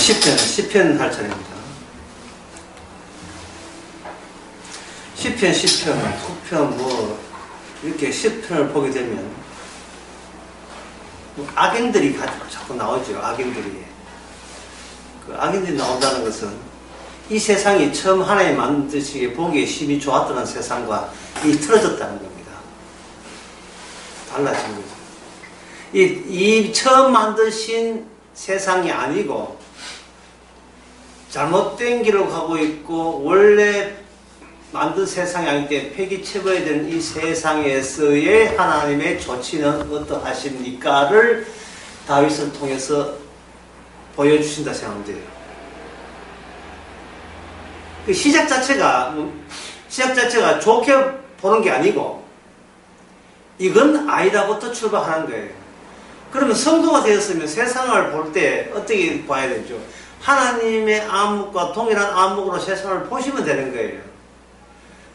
10편 할 차례입니다. 10편, 9편, 이렇게 10편을 보게 되면, 악행들이 자꾸 나오죠, 악행들이. 그 악행들이 나온다는 것은, 이 세상이 처음 하나님 만드시기에 보기에 심히 좋았던 세상과 이 틀어졌다는 겁니다. 달라진 거죠. 이 처음 만드신 세상이 아니고, 잘못된 길로 가고 있고, 원래 만든 세상이 아닐 때 폐기쳐버려야 되는 이 세상에서의 하나님의 조치는 어떠하십니까를 다윗을 통해서 보여주신다 생각하면 돼요. 그 시작 자체가 좋게 보는 게 아니고, 이건 아니다부터 출발하는 거예요. 그러면 성도가 되었으면 세상을 볼 때 어떻게 봐야 되죠? 하나님의 안목과 동일한 안목으로 세상을 보시면 되는 거예요.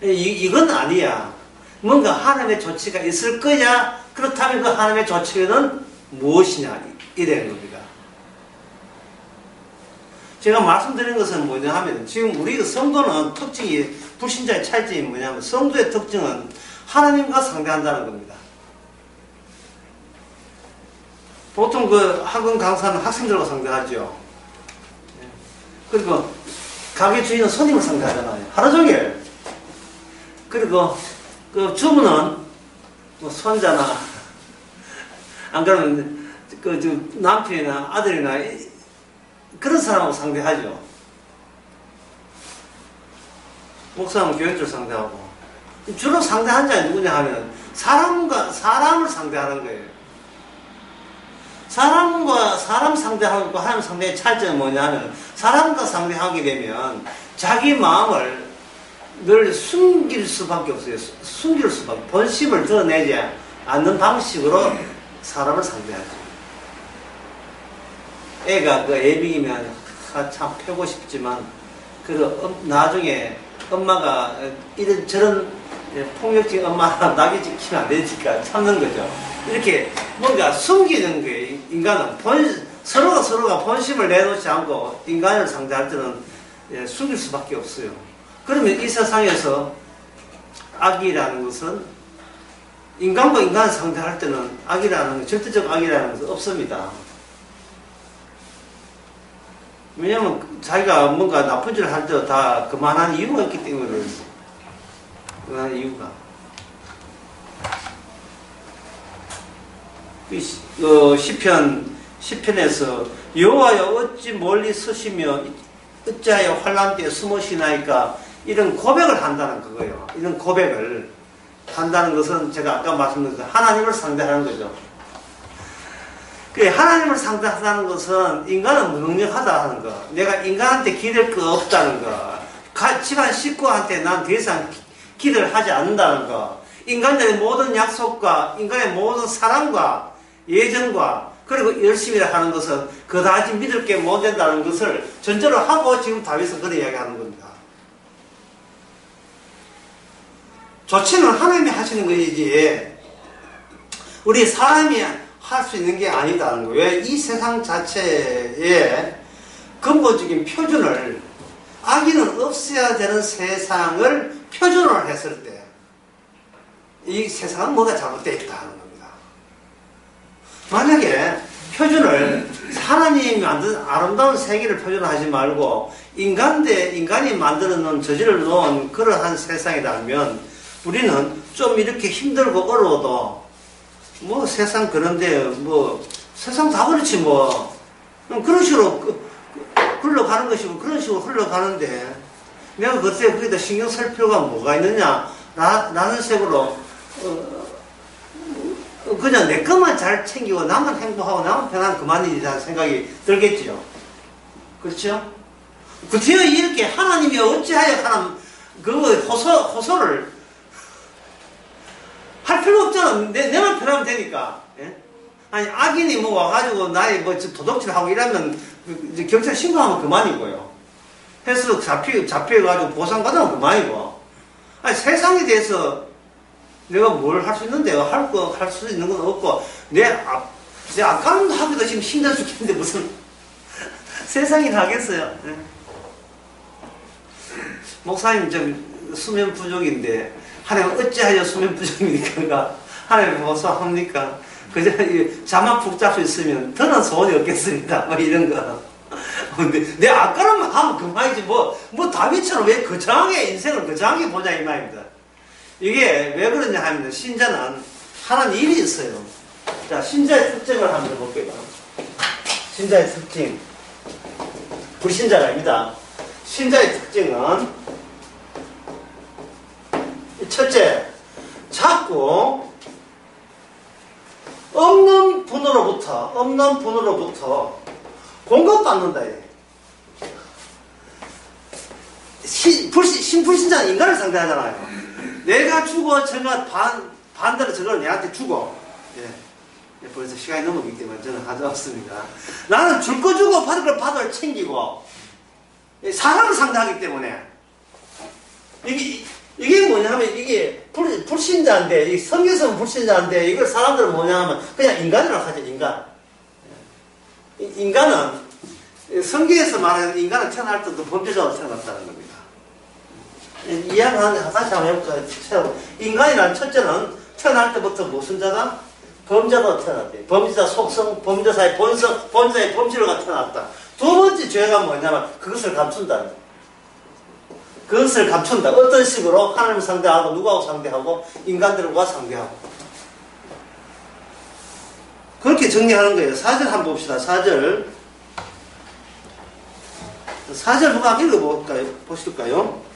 이건 아니야. 뭔가 하나님의 조치가 있을 거야. 그렇다면 그 하나님의 조치는 무엇이냐? 이래는 겁니다. 제가 말씀드린 것은 뭐냐 하면, 지금 우리 성도는 특징이, 불신자의 차이점이 뭐냐면, 성도의 특징은 하나님과 상대한다는 겁니다. 보통 그 학원 강사는 학생들과 상대하죠. 그리고 가게 주인은 손님을 상대하잖아요. 하루 종일. 그리고 그 주부는 뭐 손자나, 안 그러면 그 남편이나 아들이나 그런 사람하고 상대하죠. 목사는 교육者상대하고. 주로 상대하는 자가 누구냐 하면 사람을 상대하는 거예요. 사람과 사람 상대하고 하나님 상대의 차이점이 뭐냐 하면, 사람과 상대하게 되면 자기 마음을 늘 숨길 수밖에 없어요. 숨길 수밖에. 본심을 드러내지 않는 방식으로 사람을 상대하죠. 애가 그 애비이면 참 패고 싶지만, 나중에 엄마가 저런 폭력적인 엄마랑 낙이 찍히면 안 되니까 참는 거죠. 이렇게 뭔가 숨기는 거예요. 인간은 서로가 본심을 내놓지 않고 인간을 상대할 때는 숨길 수밖에 없어요. 그러면 이 세상에서 악이라는 것은, 인간과 인간을 상대할 때는 악이라는, 절대적 악이라는 것은 없습니다. 왜냐하면 자기가 뭔가 나쁜 짓을 할 때 다 그만한 이유가 있기 때문에 그렇습니다. 그만한 이유가. 시편에서 여호와여 어찌 멀리 서시며 어찌하여 환난 때에 숨으시나이까, 이런 고백을 한다는 그거예요. 이런 고백을 한다는 것은 제가 아까 말씀드린 하나님을 상대하는 거죠. 하나님을 상대한다는 것은 인간은 무능력하다 는 거, 내가 인간한테 기댈 거 없다는 거, 집안 식구한테 난 더 이상 기대를 하지 않는다는 거, 인간들의 모든 약속과 인간의 모든 사랑과 예정과 그리고 열심히 하는 것은 그다지 믿을 게 못 된다는 것을 전제로 하고 지금 다윗은 그런 이야기하는 겁니다. 조치는 하나님이 하시는 것이지 우리 사람이 할 수 있는 게 아니다는 거예요. 왜? 이 세상 자체의 근본적인 표준을, 악인은 없어야 되는 세상을 표준을 했을 때 이 세상은 뭐가 잘못되어 있다 하는 겁니다. 만약에 표준을 하나님이 만든 아름다운 세계를 표준하지 말고 인간이 만들어 놓은, 저지를 놓은 그러한 세상이라면 우리는 좀 이렇게 힘들고 어려워도 세상 그런데 세상 다 그렇지 그런 식으로 흘러가는 것이고 그런 식으로 흘러가는데 내가 그때 거기다 신경 쓸 필요가 뭐가 있느냐 라는 식으로 그냥 내 것만 잘 챙기고 나만 행복하고 나만 편한 그만이라는 생각이 들겠죠. 그렇죠? 그때야 이렇게 하나님이 어찌하여 하나님 호소를 할 필요 없잖아. 내만 편하면 되니까. 예? 아니, 악인이 와가지고 나의 도둑질하고 이러면 경찰 신고하면 그만이고요. 해서 잡혀가지고 보상받으면 그만이고. 아니, 세상에 대해서 내가 뭘 할 수 있는데요? 할 수 있는 건 없고, 내 아까운 하기도 지금 힘들어 죽겠는데 무슨 세상이 나겠어요. 네. 목사님 좀 수면 부족인데 하나님 어찌하여 수면 부족입니까? 하나님 무서워합니까? 그저 잠만 푹 잘 수 있으면 더는 소원이 없겠습니다. 뭐 이런 거. 근데 내 아까는 하면 그만이지 뭐 다윗처럼 왜 거창하게 인생을 거창하게 보자 이 말입니다. 이게 왜 그러냐 하면 신자는 하는 일이 있어요. 자, 신자의 특징을 한번 볼게요. 신자의 특징. 불신자가 아닙니다. 신자의 특징은 첫째, 자꾸 없는 분으로부터 공급받는다. 신불신자는 인간을 상대하잖아요. 내가 주고 저가 반대로 저걸 내한테 주고. 예. 벌써 시간이 넘었기 때문에 저는 하지 않습니다. 나는 줄 거 주고 받을 걸 받을 챙기고 사람을 상대하기 때문에 이게 뭐냐면 이게 불신자인데 성경에서는 불신자인데 이걸 사람들은 뭐냐면 그냥 인간이라고 하죠. 인간은 성경에서 말하는 인간은 태어날 때도 범죄자로 태어났다는 겁니다. 이야기하는 다시 한번 해볼까요? 인간이란 첫째는 태어날 때부터 무슨 자다? 범죄자로 태어났대. 범죄자 속성, 범죄자의 본성, 범죄자의 범죄로 태어났다. 두 번째 죄가 뭐냐면 그것을 감춘다. 그것을 감춘다. 어떤 식으로? 하나님을 상대하고 누구하고 상대하고 인간들과 상대하고. 그렇게 정리하는 거예요. 4절 한번 봅시다. 4절 누가 읽어볼까요? 보실까요?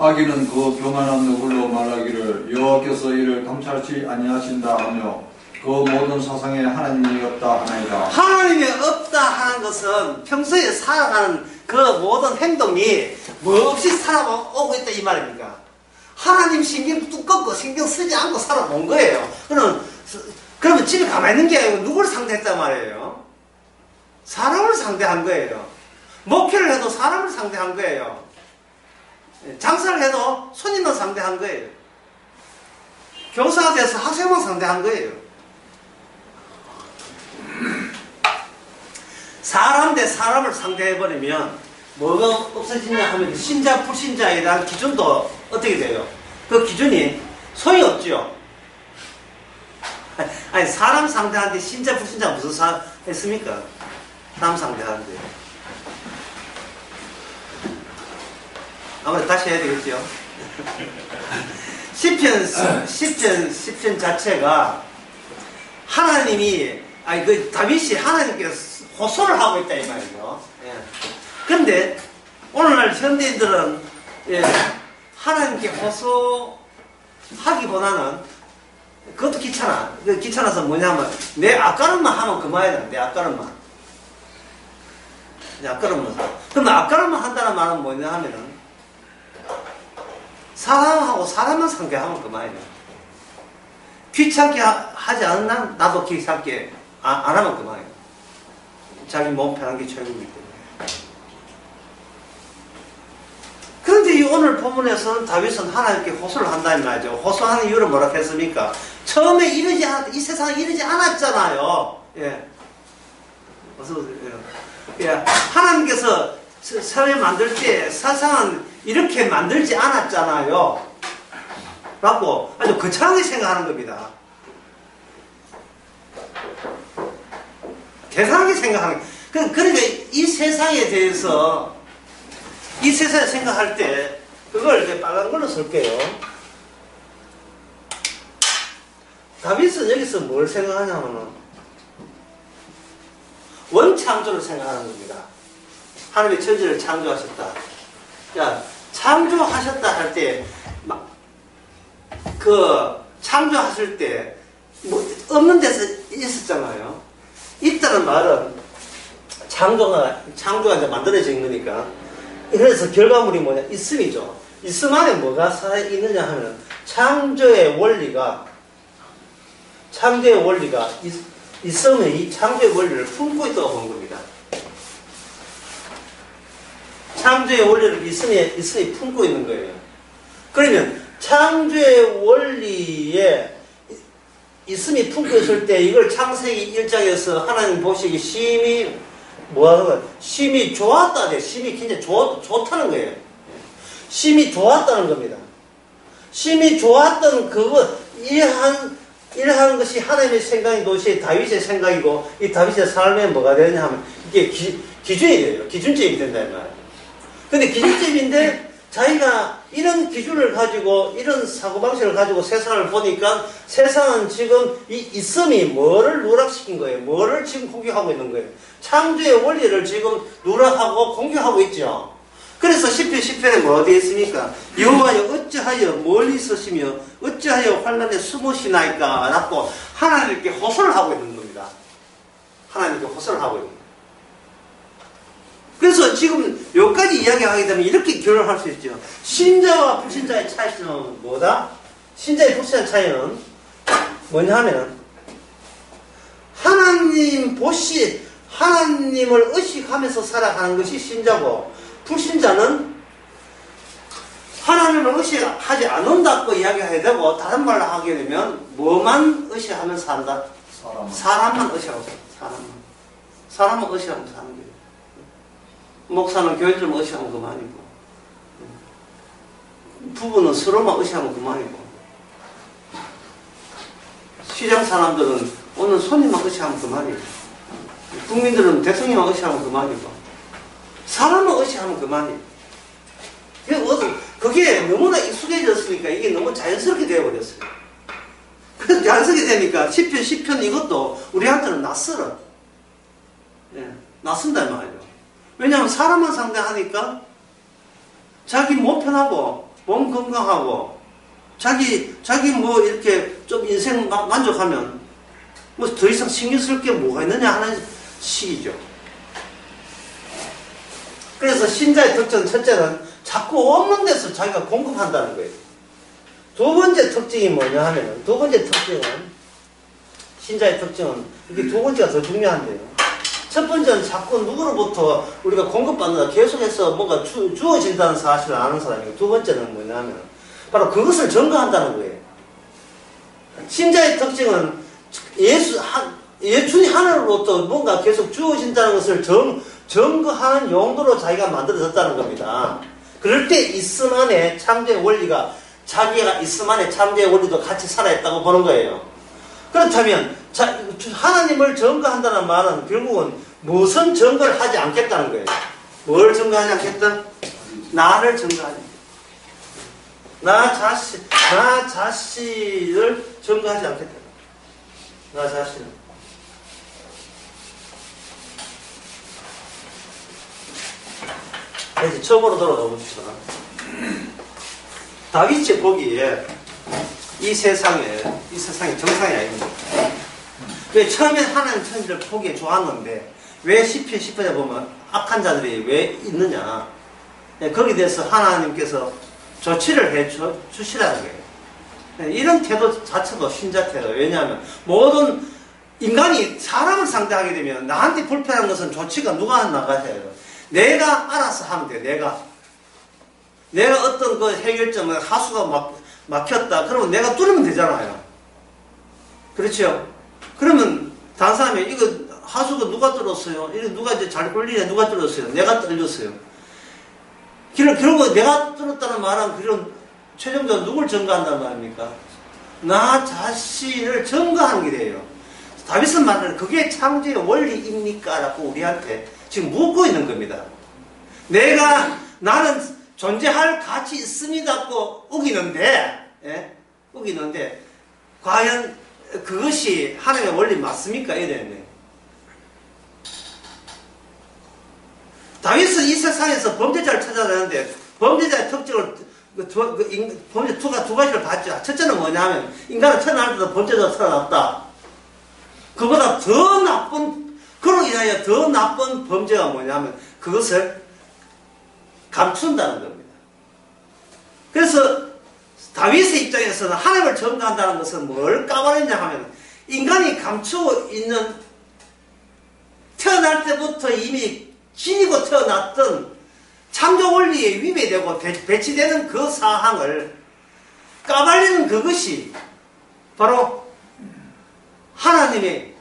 아기는 그 교만한 너굴로 말하기를 여호와께서 이를 감찰치 아니하신다 하며 그 모든 사상에 하나님이 없다 하나이다. 하나님이 없다 하는 것은 평소에 살아가는 그 모든 행동이 뭐 없이 살아오고 있다 이 말입니까? 하나님 신경 뚝 꺾고 신경 쓰지 않고 살아온 거예요. 그러면 집에 가만히 있는 게 아니고 누구를 상대했단 말이에요? 사람을 상대한 거예요. 목회를 해도 사람을 상대한 거예요. 장사를 해도 손님을 상대한 거예요. 교사가 돼서 학생만 상대한 거예요. 사람 대 사람을 상대해버리면 뭐가 없어지냐 하면 신자 불신자에 대한 기준도 어떻게 돼요? 그 기준이 소용이 없죠. 아니 사람 상대하는데 신자 불신자 무슨 했습니까? 사람 상대하는데 아무래도 다시 해야 되겠죠. 시편 자체가 하나님이 다윗이 하나님께 호소를 하고 있다 이 말이죠. 예. 근데 오늘날 현대인들은 하나님께 호소하기보다는 그것도 귀찮아. 귀찮아서 뭐냐면 내 앞가름만 하면 그만이다. 내 앞가름만. 그럼 앞가름만 한다는 말은 뭐냐 하면은 사람하고 사람만 상대하면 그만이다. 귀찮게 하지 않나? 나도 귀찮게 안 하면 그만이다. 자기 몸 편한 게 최고이기 때문에. 그런데 이 오늘 본문에서는 다윗은 하나님께 호소를 한다는 말이죠. 호소하는 이유를 뭐라고 했습니까? 처음에 이 세상에 이르지 않았잖아요. 예. 예. 하나님께서 사회 만들 때 세상은 이렇게 만들지 않았잖아요. 라고 아주 거창하게 생각하는 겁니다. 대단하게 생각하는 거예요. 그러니까 이 세상에 대해서 이 세상에 생각할 때 그걸 이제 빨간 걸로 쓸게요. 다윗은 여기서 뭘 생각하냐면은 원창조를 생각하는 겁니다. 하나님의 천지를 창조하셨다. 자, 창조하셨다 할 때, 창조하실 때, 없는 데서 있었잖아요. 있다는 말은 창조가 이제 만들어진 거니까. 그래서 결과물이 뭐냐? 있음이죠. 있음 안에 뭐가 살아있느냐 하면, 창조의 원리가 있음의 이 창조의 원리를 품고 있다고 본 겁니다. 창조의 원리를 있음이 품고 있는 거예요. 그러면 창조의 원리에 있음이 품고 있을 때 이걸 창세기 1장에서 하나님 보시기 심히 뭐 하는 거야? 심히 좋았다. 심히 굉장히 좋다는 거예요. 심히 좋았다는 겁니다. 심히 좋았던 그거, 일하는 것이 하나님의 생각인 것이 다윗의 생각이고, 이 다윗의 삶에 뭐가 되느냐 하면, 이게 기준이 돼요. 기준점이 된다, 이 말이에요. 근데 기준점인데, 자기가 이런 기준을 가지고, 이런 사고방식을 가지고 세상을 보니까, 세상은 지금 이 있음이 뭐를 누락시킨 거예요? 뭐를 지금 공격하고 있는 거예요? 창조의 원리를 지금 누락하고 공격하고 있죠. 그래서 시편 10편에 뭐 어디에 있습니까? 여호와여 어찌하여 멀리 있으시며 어찌하여 환난에 숨으시나이까 라고 하나님께 호소를 하고 있는 겁니다. 하나님께 호소를 하고 있는 거예요. 그래서 지금 여기까지 이야기하게 되면 이렇게 결론할 수 있죠. 신자와 불신자의 차이는 뭐다? 신자의 불신자의 차이는 뭐냐 하면 하나님을 의식하면서 살아가는 것이 신자고, 불신자는 하나님을 의식하지 않는다고 이야기해야 되고, 다른 말로 하게 되면 뭐만 의식하면서 산다? 사람만 의식하고 산다. 사람만 의식하면서 사는 거예요. 목사는 교회 좀 의식하면 그만이고, 부부는 서로만 의식하면 그만이고, 시장 사람들은 오늘 손님만 의식하면 그만이고, 국민들은 대통령만 의식하면 그만이고, 사람만 의식하면 그만이에요. 그게 너무나 익숙해졌으니까 이게 너무 자연스럽게 되어버렸어요. 그래서 자연스럽게 되니까 10편 이것도 우리한테는 낯설어. 예, 낯선다 말이죠. 왜냐하면 사람만 상대하니까 자기 몸 편하고 몸 건강하고 자기 뭐 이렇게 좀 인생 만족하면 뭐 더 이상 신경 쓸 게 뭐가 있느냐 하는 식이죠. 그래서 신자의 특징 첫째는 자꾸 없는 데서 자기가 공급한다는 거예요. 두 번째 특징이 뭐냐 하면, 두 번째 특징은, 신자의 특징은, 이게 두 번째가 더 중요한데요. 첫 번째는 자꾸 누구로부터 우리가 공급받는다, 계속해서 뭔가 주어진다는 사실을 아는 사람이고, 두 번째는 뭐냐 하면, 바로 그것을 증거한다는 거예요. 신자의 특징은 예수님 하늘로부터 뭔가 계속 주어진다는 것을 증거하는 용도로 자기가 만들어졌다는 겁니다. 그럴 때 있음 안에 창조의 원리가, 자기가 있음 안에 창조의 원리도 같이 살아있다고 보는 거예요. 그렇다면 하나님을 증거한다는 말은 결국은 무슨 증거를 하지 않겠다는 거예요. 뭘 증거하지 않겠다? 나를 증거하지 않겠다. 나 자신을 증거하지 않겠다. 나 자신을. 이제 처음으로 돌아가 봅시다. 다윗이 보기에 이 세상이 정상이 아닙니다. 왜 처음에 하나님 천지를 보기에 좋았는데 왜 10편에 보면 악한 자들이 왜 있느냐? 거기에 대해서 하나님께서 조치를 해 주시라는 거예요. 이런 태도 자체도 신자 태도. 왜냐하면 모든 인간이 사람을 상대하게 되면 나한테 불편한 것은 조치가 누가 나가야 돼요? 내가 알아서 하면 돼요. 내가 어떤 그 해결점을 하수가 막혔다. 그러면 내가 뚫으면 되잖아요. 그렇죠? 그러면 다른 사람이 이거 하수가 누가 뚫었어요? 이거 누가 이제 잘 굴리냐? 누가 뚫었어요? 내가 뚫렸어요. 결국 내가 뚫었다는 말은 그런 최종적으로 누굴 증거한다는 말입니까? 나 자신을 증거하는 게 돼요. 다윗은 말하는 그게 창조의 원리입니까? 라고 우리한테 지금 묻고 있는 겁니다. 나는 존재할 가치 있습니다고 우기는데, 과연 그것이 하나님의 원리 맞습니까? 이랬네. 다윗은 이 세상에서 범죄자를 찾아내는데, 범죄자의 특징을, 범죄 두 가지를 봤죠. 첫째는 뭐냐 하면, 인간은 태어날 때도 범죄자로 태어났다. 그보다 더 나쁜, 그로 인하여 더 나쁜 범죄가 뭐냐면 그것을 감춘다는 겁니다. 그래서 다윗의 입장에서는 하나님을 증거한다는 것은 뭘 까발렸냐 하면 인간이 감추고 있는 태어날 때부터 이미 지니고 태어났던 창조 원리에 위배되고 배치되는 그 사항을 까발리는 그것이 바로 하나님의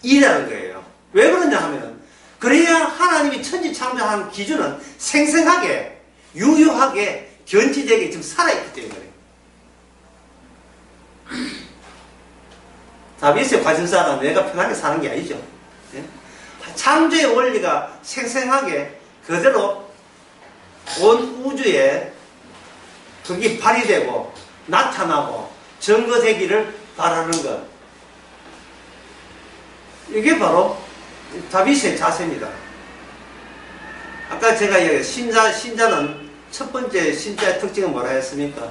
일이라는 거예요. 왜 그러냐 하면 그래야 하나님이 천지 창조한 기준은 생생하게, 유효하게, 견지되게 지금 살아있기 때문에 그래요. 다윗의 관심사가 내가 편하게 사는 게 아니죠. 예? 창조의 원리가 생생하게 그대로 온 우주에 그게 발휘되고 나타나고 증거되기를 바라는 것. 이게 바로 다윗의 자세입니다. 아까 제가 신자는 첫 번째 신자의 특징은 뭐라 했습니까?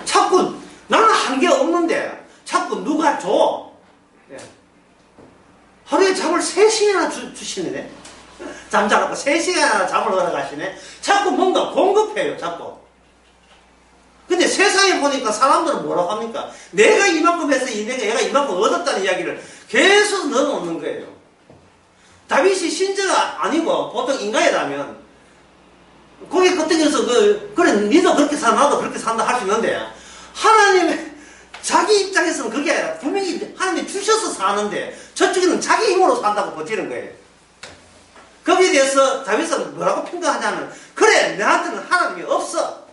자꾸 나는 한 게 없는데 자꾸 누가 줘. 예. 하루에 잠을 3시간이나 주시네. 잠자라고 3시간이나 잠을 얻어가시네. 자꾸 뭔가 공급해요, 자꾸. 근데 세상에 보니까 사람들은 뭐라고 합니까? 내가 이만큼 해서 내가 이만큼 얻었다는 이야기를 계속 넣어놓는 거예요. 다윗이 신자가 아니고 보통 인간이라면 거기 끄떡여서 그래 니도 그렇게 사 나도 그렇게 산다 할 수 있는데 하나님의 자기 입장에서는 그게 아니라 분명히 하나님이 주셔서 사는데 저쪽에는 자기 힘으로 산다고 버티는 거예요. 거기에 대해서 다윗은 뭐라고 평가하냐면 그래 내한테는 하나님이 없어.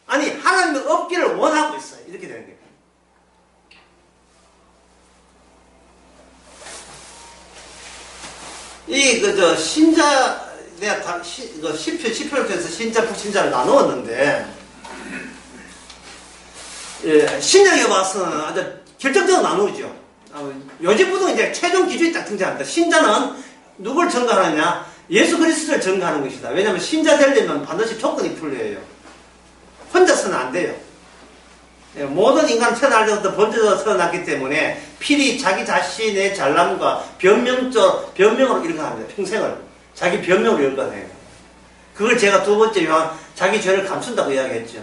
아니 하나님이 없기를 원하고 있어. 이렇게 되는 거예요. 신자 내가 시표를 통해서 신자 불신자를 나누었는데 예, 신약에 와서는 아주 결정적으로 나누죠. 요즘부터 이제 최종 기준이 딱 등장합니다. 신자는 누굴 증거하느냐? 예수 그리스도를 증거하는 것이다. 왜냐하면 신자 되려면 반드시 조건이 필요해요. 혼자서는 안 돼요. 예, 모든 인간 태어날 때부터 번져서 태어났기 때문에 필히 자기 자신의 잘남과 변명으로 일관합니다. 평생을 자기 변명으로 일관해요. 그걸 제가 두 번째 요한 자기 죄를 감춘다고 이야기했죠.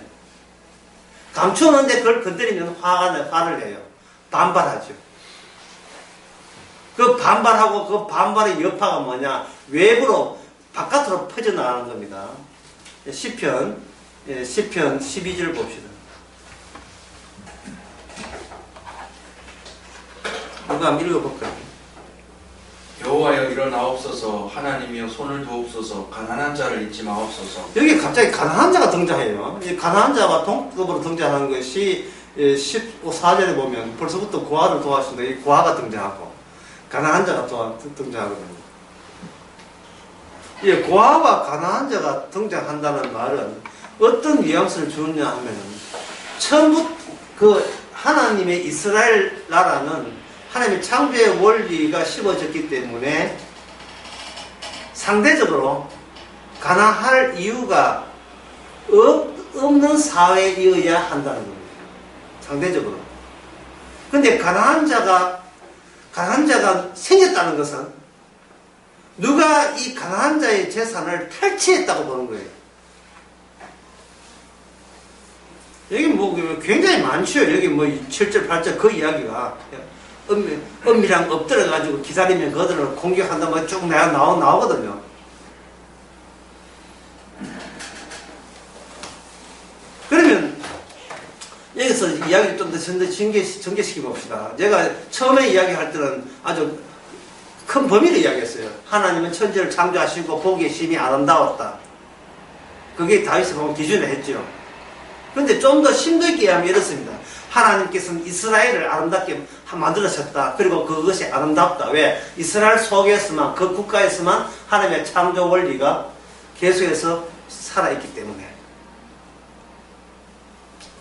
감추는데 그걸 건드리면 화를 내요. 반발하죠. 그 반발하고 그 반발의 여파가 뭐냐? 외부로 바깥으로 퍼져나가는 겁니다. 시편 12절 봅시다. 누가 한번 읽어볼까요? 여호와여 일어나옵소서. 하나님이여 손을 두옵소서. 가난한 자를 잊지 마옵소서. 여기 갑자기 가난한 자가 등장해요. 이 가난한 자가 동급으로 등장하는 것이 14절에 보면 벌써부터 고아를 도와주는데 이 고아가 등장하고 가난한 자가 등장하거든요. 이 고아와 가난한 자가 등장한다는 말은 어떤 뉘앙스를 주느냐 하면 처음부터 그 하나님의 이스라엘 나라는 하나님의 창조의 원리가 심어졌기 때문에 상대적으로 가난할 이유가 없는 사회이어야 한다는 겁니다. 상대적으로. 근데 가난한 자가 생겼다는 것은 누가 이 가난한 자의 재산을 탈취했다고 보는 거예요. 여기 뭐 굉장히 많죠. 여기 뭐 7절, 8절 그 이야기가 은밀랑 엎드려가지고 기다리면 그들을 공격한다 뭐 쭉 나오거든요. 그러면 여기서 이야기를 좀 더 전개시켜 봅시다. 제가 처음에 이야기할 때는 아주 큰 범위를 이야기했어요. 하나님은 천지를 창조하시고 보기에 심히 아름다웠다. 그게 다윗이 보면 기준을 했죠. 그런데 좀 더 심도 있게 하면 이렇습니다. 하나님께서는 이스라엘을 아름답게 만들으셨다. 그리고 그것이 아름답다. 왜? 이스라엘 속에서만, 그 국가에서만 하나님의 창조 원리가 계속해서 살아있기 때문에.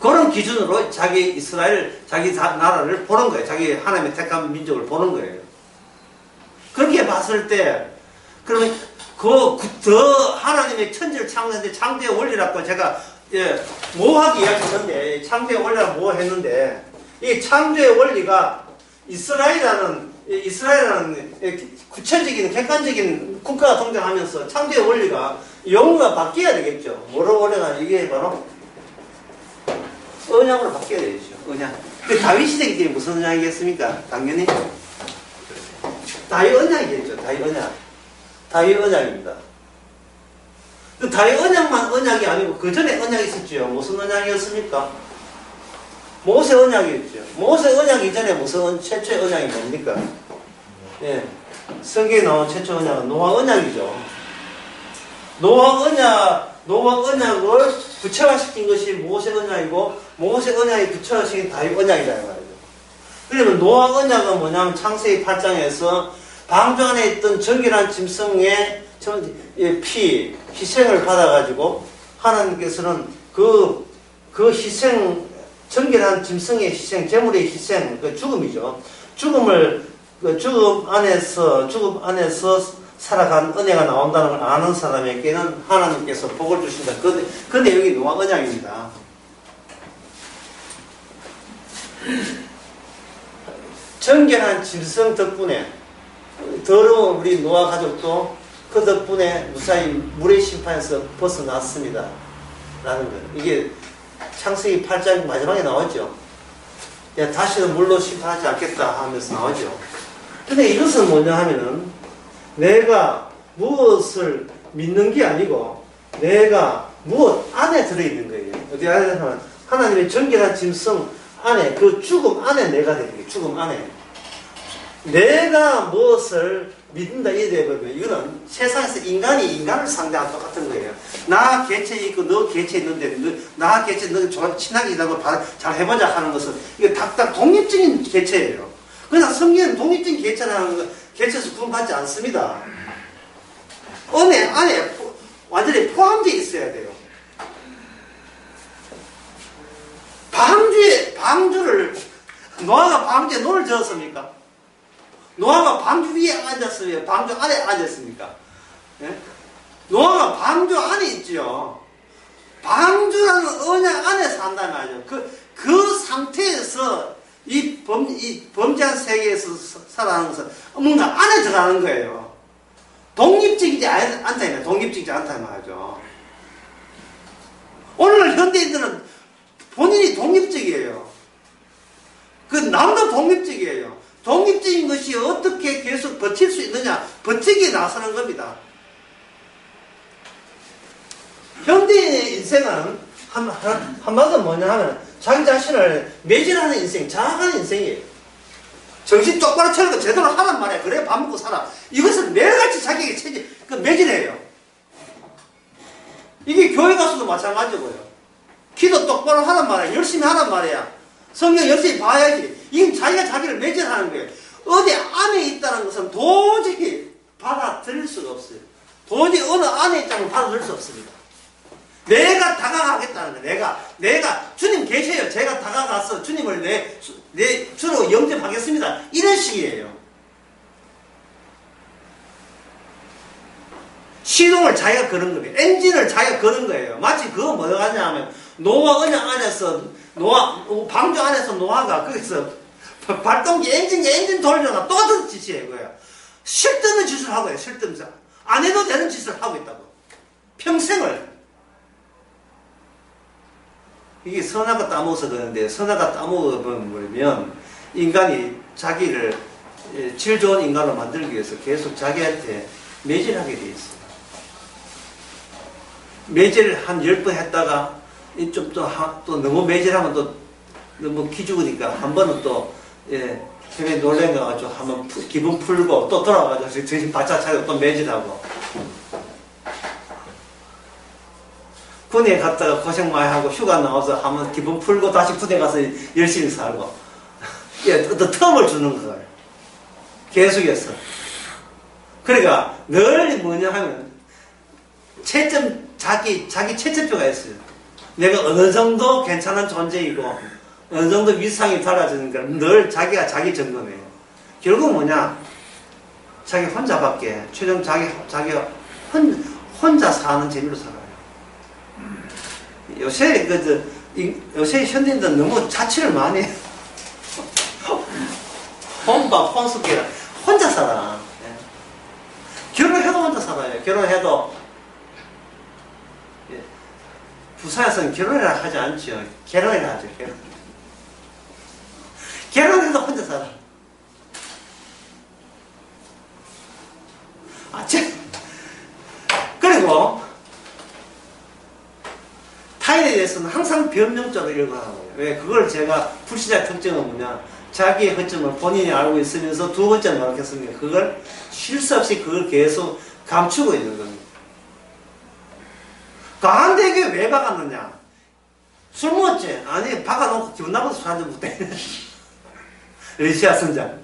그런 기준으로 자기 나라를 보는 거예요. 자기 하나님의 택한 민족을 보는 거예요. 그렇게 봤을 때, 그러면 더 하나님의 천지를 창조했는데 창조의 원리라고 제가 모호하게 이야기했는데, 창조의 원리라고 모호했는데, 이 창조의 원리가 이스라엘이라는 구체적인, 객관적인 국가가 등장하면서 창조의 원리가 용어가 바뀌어야 되겠죠. 뭐로 원리가 이게 바로 언약으로 바뀌어야 되겠죠. 언약. 근데 다윗 시대이기 때문에 무슨 언약이겠습니까? 당연히 다윗 언약이겠죠. 다윗 언약입니다. 다윗 언약만 언약이 아니고 그 전에 언약이 있었죠. 무슨 언약이었습니까? 모세 언약이었죠. 모세 언약 이전에 무슨 최초의 언약이 뭡니까? 예. 성경에 나온 최초 언약은 노아 언약이죠. 노아 언약을 구체화시킨 것이 모세 언약이고, 모세 언약이 구체화시킨 다윗 언약이라는 말이죠. 그러면 노아 언약은 뭐냐면 창세기 8장에서 방주 안에 있던 정결한 짐승의 희생을 받아가지고 하나님께서는 그 희생, 정결한 짐승의 희생, 제물의 희생, 그 죽음이죠. 죽음 안에서 살아간 은혜가 나온다는 걸 아는 사람에게는 하나님께서 복을 주신다. 그 내용이 노아 언약입니다. 정결한 짐승 덕분에 더러운 우리 노아 가족도 그 덕분에 무사히 물의 심판에서 벗어났습니다. 라는 거예요. 이게 창세기 8장 마지막에 나오죠. 야, 다시는 물로 심판하지 않겠다 하면서 나오죠. 근데 이것은 뭐냐 하면은 내가 무엇을 믿는 게 아니고 내가 무엇 안에 들어있는 거예요. 어디 안에 하면 하나님의 정결한 짐승 안에, 그 죽음 안에 내가 되는 거예요. 죽음 안에. 내가 무엇을 믿는다 이래 되면 이거는 세상에서 인간이 인간을 상대하는 똑같은 거예요. 나 개체 있고 너 개체 있는데 나 개체 너 친하게 지내고 잘 해보자 하는 것은 이거 딱 독립적인 개체예요. 그래서 성경은 독립적인 개체라는 거 개체에서 구분받지 않습니다. 은혜 안에 완전히 포함되어 있어야 돼요. 방주를 노아가 방주에 논을 저었습니까? 노아가 방주 위에 앉았으면 방주 안에 앉았습니까? 예? 노아가 방주 안에 있죠. 방주라는 언약 안에 산단 말이죠. 그 상태에서 이 범죄한 세계에서 살아가는 것은 뭔가 안에 들어가는 거예요. 독립적이지 않다, 독립적이지 않다 말이죠. 오늘 현대인들은 본인이 독립적이에요. 남도 독립적이에요. 독립적인 것이 어떻게 계속 버틸 수 있느냐, 버티기에 나서는 겁니다. 현대인의 인생은 한마디로 뭐냐 하면 자기 자신을 매질하는 인생, 자학하는 인생이에요. 정신 똑바로 차리고 제대로 하란 말이야. 그래 밥 먹고 살아. 이것은 매일같이 자기에게 매질해요. 이게 교회 가서도 마찬가지고요. 기도 똑바로 하란 말이야. 열심히 하란 말이야. 성경 열심히 봐야지. 이건 자기가 자기를 매질하는 거예요. 어디 안에 있다는 것은 도저히 받아들일 수가 없어요. 도저히 어느 안에 있다는 걸 받아들일 수 없습니다. 내가 다가가겠다는 거예요. 내가 주님 계셔요. 제가 다가가서 주님을 내 주로 영접하겠습니다. 이런 식이에요. 시동을 자기가 거는 거예요. 엔진을 자기가 거는 거예요. 마치 그거 뭐가 하냐 하면 노아 언약 안에서 방주 안에서 노아가 거기서 발동기 엔진 돌려가 똑같은 짓이에요. 그거야. 쓸데없는 짓을 하고 해요. 쓸데없는 짓. 안 해도 되는 짓을 하고 있다고. 평생을. 이게 선악과 따먹어서 그러는데 선악과 따먹어버리면 인간이 자기를 질 좋은 인간으로 만들기 위해서 계속 자기한테 매질하게 돼 있어요. 매질을 한 10번 했다가 좀 또 너무 매질하면 또 너무 기죽으니까 한 번은 또 힘에 놀래가지고 한번 기분 풀고 또 돌아와가지고 정신 바짝 차리고 또 매질하고 군에 갔다가 고생 많이 하고 휴가 나와서 한번 기분 풀고 다시 군에 가서 열심히 살고 또 텀을 주는 거예요. 계속해서. 그러니까 늘 뭐냐 하면 자기 채점표가 있어요. 내가 어느 정도 괜찮은 존재이고 어느 정도 위상이 달라지는 걸 늘 자기가 자기 점검해요. 결국 뭐냐, 자기 혼자밖에 최종 자기가 혼자 사는 재미로 살아요. 요새 요새 현대인들은 너무 자취를 많이 해요. 혼밥 혼숙이라 혼자 살아. 결혼해도 혼자 살아요. 결혼해도 부산에서는 결혼이라 하지 않죠. 결혼이라 하죠. 결혼해도 혼자 살아. 그리고 타인에 대해서는 항상 변명적으로 읽어나가요. 왜? 그걸 제가 불신자의 특징은 뭐냐? 자기의 허점을 본인이 알고 있으면서 두 번째는 뭐겠습니까? 그걸 쉴 수 없이 그걸 계속 감추고 있는 겁니다. 가한대교에 왜 박았느냐? 술 먹었지? 아니, 박아놓고 기분 나빠서 술 한잔 못해. 러시아 선장.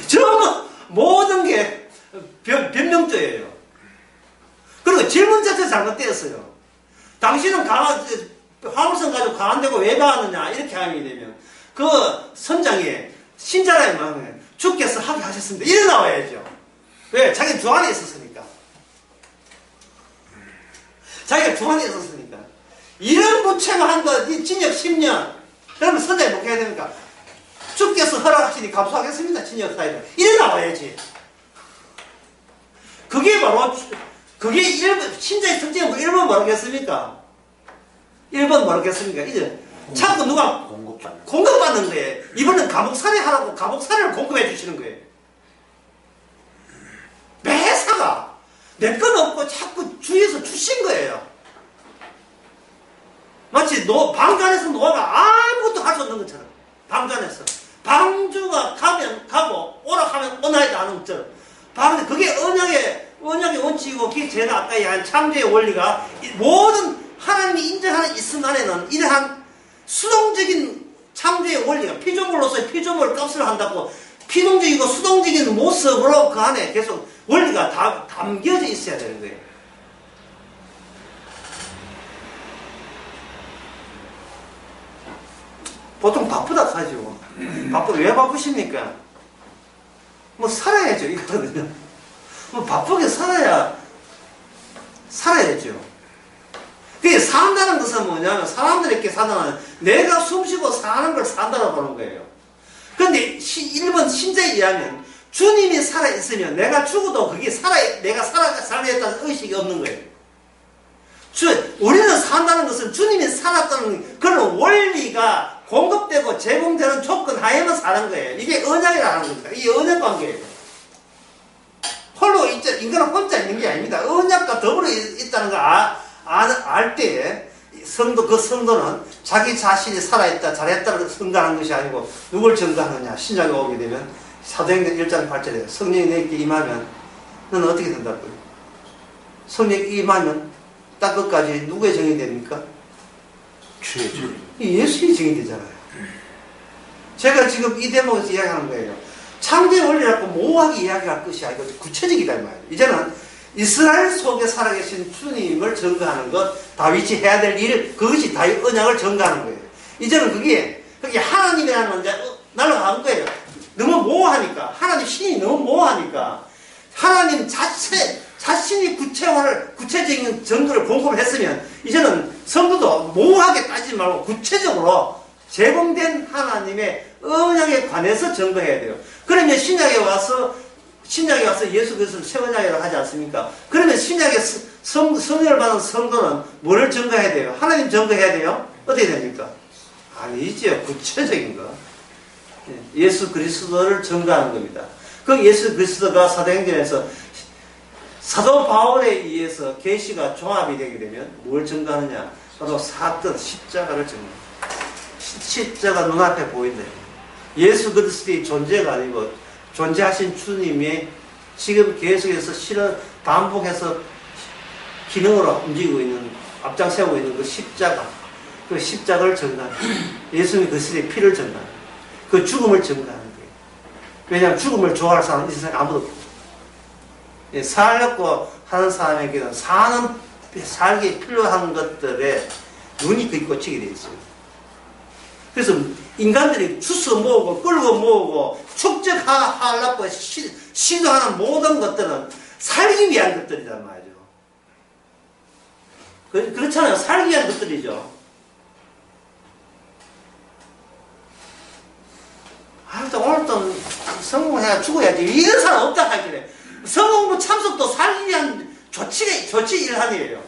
전부 모든 게 변명죄예요. 그리고 질문 자체 잘못되었어요. 당신은 화물선 가지고 가한대교 왜 박았느냐? 이렇게 하게 되면 그 선장이 신자라의 마음에 주께서 하게 하셨습니다. 이래 나와야죠. 왜? 자기 주 안에 있었으니까. 자기가 주 안에 있었으니까. 이런 부채가 한 거, 징역 10년. 그러면 선장이 뭐 해야 됩니까? 주께서 허락하시니 감수하겠습니다. 징역 사유를. 이래 나와야지. 그게 바로, 그게 신자의 특징은 1번 뭐라겠습니까? 1번 뭐라겠습니까? 이제 자꾸 누가 공급받는 거예요. 이번엔 감옥살이하라고 감옥살이를 공급해 주시는 거예요. 매사가 내 건 없고 자꾸 주위에서 주신 거예요. 마치 방간에서 노아가 아무것도 할 수 없는 것처럼. 방간에서 방주가 가면 가고 오라 하면 오나이도 않은 것처럼. 그게 언약의 원칙이고 그게 제가 아까 얘기한 창조의 원리가 모든 하나님이 인정하는 있음 안에는 이러한 수동적인 창조의 원리가 피조물로서의 피조물 값을 한다고 피동적이고 수동적인 모습으로 그 안에 계속 원리가 담겨져 있어야 되는 거예요. 보통 바쁘다 하죠. 왜 바쁘십니까? 뭐 살아야죠 이거거든요. 뭐 바쁘게 살아야죠. 그게 산다는 것은 뭐냐면 사람들에게 산다는 내가 숨쉬고 사는 걸 산다고 보는 거예요. 그런데 1번 신자에 의하면 주님이 살아있으면 내가 죽어도 그게 내가 살아있다는 의식이 없는 거예요. 우리는 산다는 것은 주님이 살았다는 그런 원리가 공급되고 제공되는 조건 하에만 사는 거예요. 이게 언약이라는 겁니다. 이게 언약 관계예요. 홀로 인간은 혼자 있는 게 아닙니다. 언약과 더불어 있다는 걸 알 때에 성도는 자기 자신이 살아있다, 잘했다를 증거하는 것이 아니고 누굴 증거하느냐. 신약에 오게 되면 사도행전 1장 8절에 성령이 내게 임하면 너는 어떻게 된다고요? 성령이 임하면 딱 끝까지 누구의 정이 됩니까? 주의 정. 예수의 정이 되잖아요. 제가 지금 이 대목에서 이야기하는 거예요. 창조의 원리라고 모호하게 이야기할 것이 아니고 구체적이다 이 말이에요. 이제는 이스라엘 속에 살아계신 주님을 증거하는 것, 다윗이 해야 될 일, 그것이 다윗 언약을 증거하는 거예요. 이제는 그게 하나님이라는 건 날아간 거예요. 너무 모호하니까, 하나님 신이 너무 모호하니까, 하나님 자신이 구체적인 증거를 공급했으면, 이제는 성도도 모호하게 따지지 말고 구체적으로 제공된 하나님의 언약에 관해서 증거해야 돼요. 그러면 신약에 와서 예수 그리스도를 새 언약이라고 하지 않습니까? 그러면 신약에 성령을 받은 성도는 뭐를 증거해야 돼요? 하나님 증거해야 돼요? 어떻게 됩니까? 아니죠. 구체적인 거. 예수 그리스도를 증거하는 겁니다. 그 예수 그리스도가 사도행전에서 사도 바울에 의해서 계시가 종합이 되게 되면 뭘 증거하느냐? 바로 사건, 십자가를 증거합니다. 십자가 눈앞에 보인다. 예수 그리스도의 존재가 아니고 존재하신 주님이 지금 계속해서 반복해서 기능으로 움직이고 있는, 앞장세우고 있는 그 십자가, 그 십자가를 증거합니다. 예수님이 그리스도의 피를 증거합니다. 그 죽음을 증거하는 거예요. 왜냐하면 죽음을 좋아할 사람은 이 세상에 아무도 없고, 살려고 하는 사람에게는 살기에 필요한 것들에 눈이 거의 꽂히게 되어 있어요. 그래서 인간들이 주워 모으고 끌고 모으고 축적하려고 시도하는 모든 것들은 살기 위한 것들이란 말이죠. 그렇잖아요. 살기 위한 것들이죠. 오늘 또 성공해야 죽어야지. 이런 사람 없다 하길래. 성공부 참석도 살기 위한 조치 일환이에요.